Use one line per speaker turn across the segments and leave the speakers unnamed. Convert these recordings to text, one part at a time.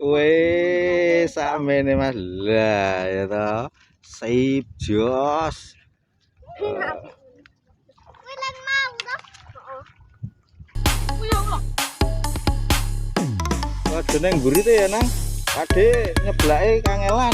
Weh, sakmene Mas. Lah ya toh. Sip jos. Wah, jeneng mburi ya, Nang. Ade nyeblake kangelan.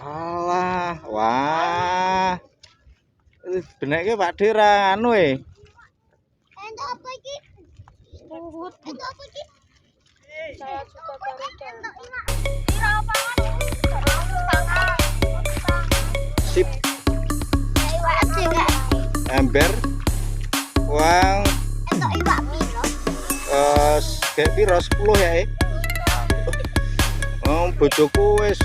Alah, wah. Beneke Pak De ra anu e.
Entuk apa iki? Entuk apa iki? Saya suka kari entuk iwak. Kira apaan?
Sip.
Iwak juga.
Ember. Wang.
Entuk iwak piro?
Kayak piro 10 ya, Oh, bojoku wis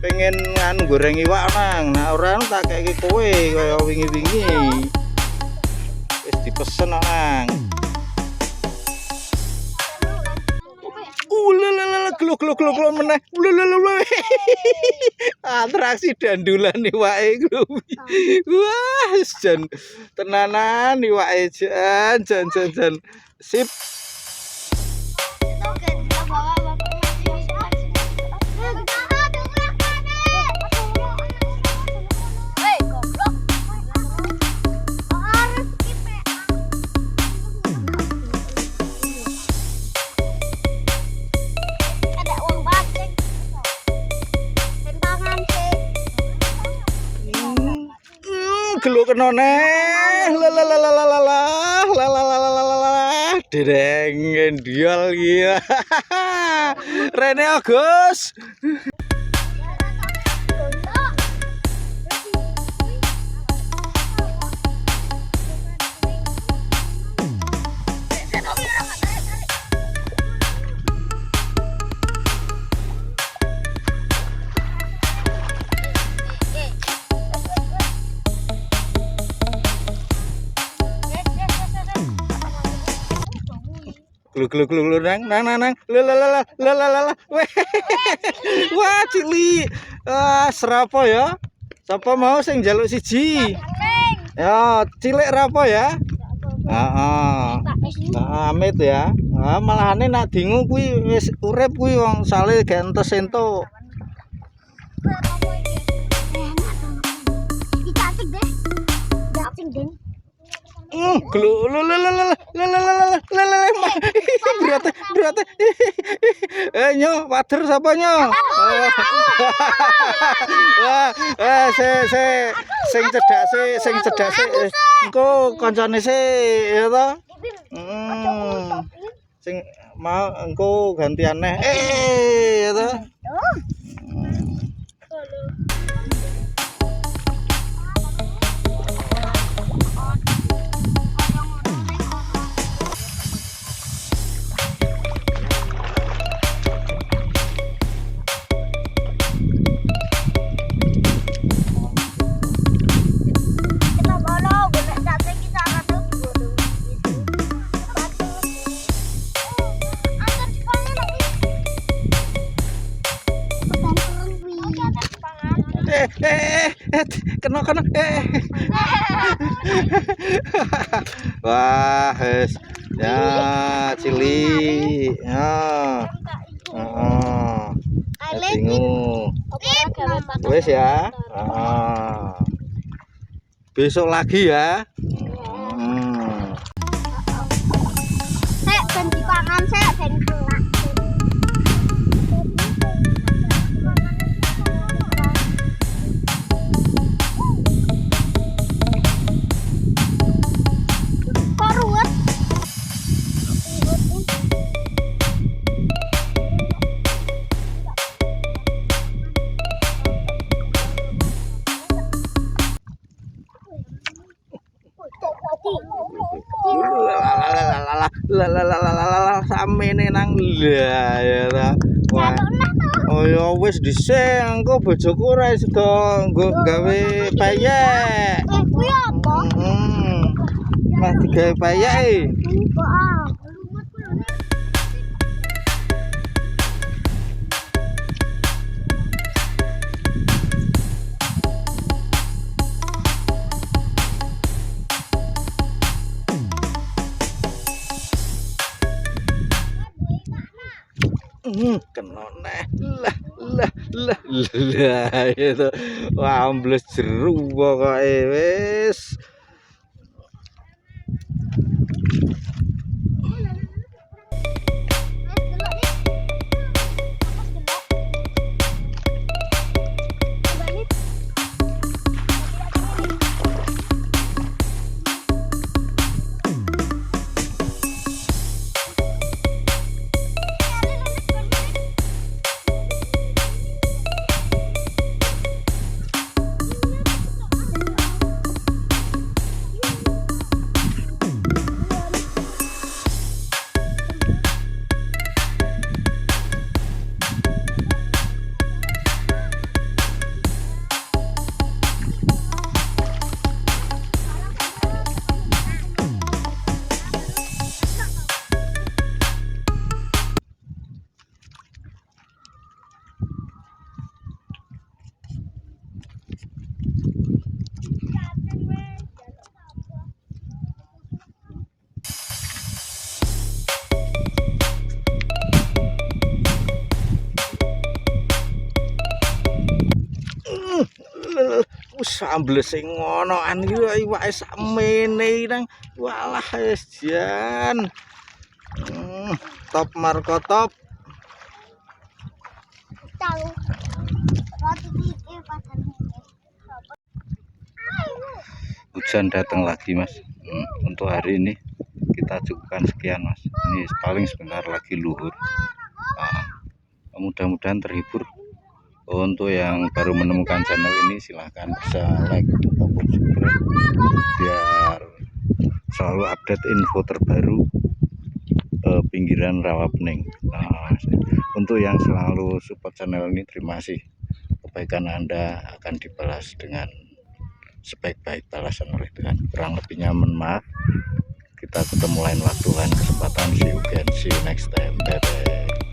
pengen anu goreng iwak nang. Nah, ora tak kaya kowe kaya wingi-wingi. Wis dipesen nang. Glo meneh. Atraksi dandulan iwake glo. Wah, jan tenanan iwake jan. Sip. Gelo kena neh. Dereng ngendial ya. Rene Agus. Glu nang. Wah, cili. Serapo ya? Sapa mau sing njaluk siji? Ya, cilik rapo ya? Heeh. Amit ya. Malahane nak dingu kuwi wis urip kuwi wong sale gak entus-entuk. Berat. Nyo, wader sapa nyo? Wah, sing cedhak engko kancane ya to. Sing mau engko gantiane. Ya to. Kena. Wah, ya cili. Ya. Bingung. Wes ya. Besok lagi ya.
Sek ben dipangan sek ben kelak.
Lah ya ta. Wah. Oh ya wis dhisik engko bojoku ora sedo nggo gawe payek.
Kuwi apa?
Mas digawe payek e. Kena neh lah itu wah ambles jeru pokoke wis sambel sing ngonoan iki iwake sakmene nang walah wis jan top marko top
Tahu. Roti iki pasan.
hujan datang lagi mas. Untuk hari ini kita cukupkan sekian mas, ini paling sebentar lagi luhur. Mudah-mudahan terhibur. Untuk yang baru menemukan channel ini silahkan bisa like ataupun subscribe biar selalu update info terbaru pinggiran Rawapening. Untuk yang selalu support channel ini terima kasih, kebaikan Anda akan dibalas dengan sebaik-baik balasan oleh Tuhan. Kurang lebihnya mohon maaf. Kita ketemu lain waktu, lain kesempatan. See you again, see you next time, bye bye.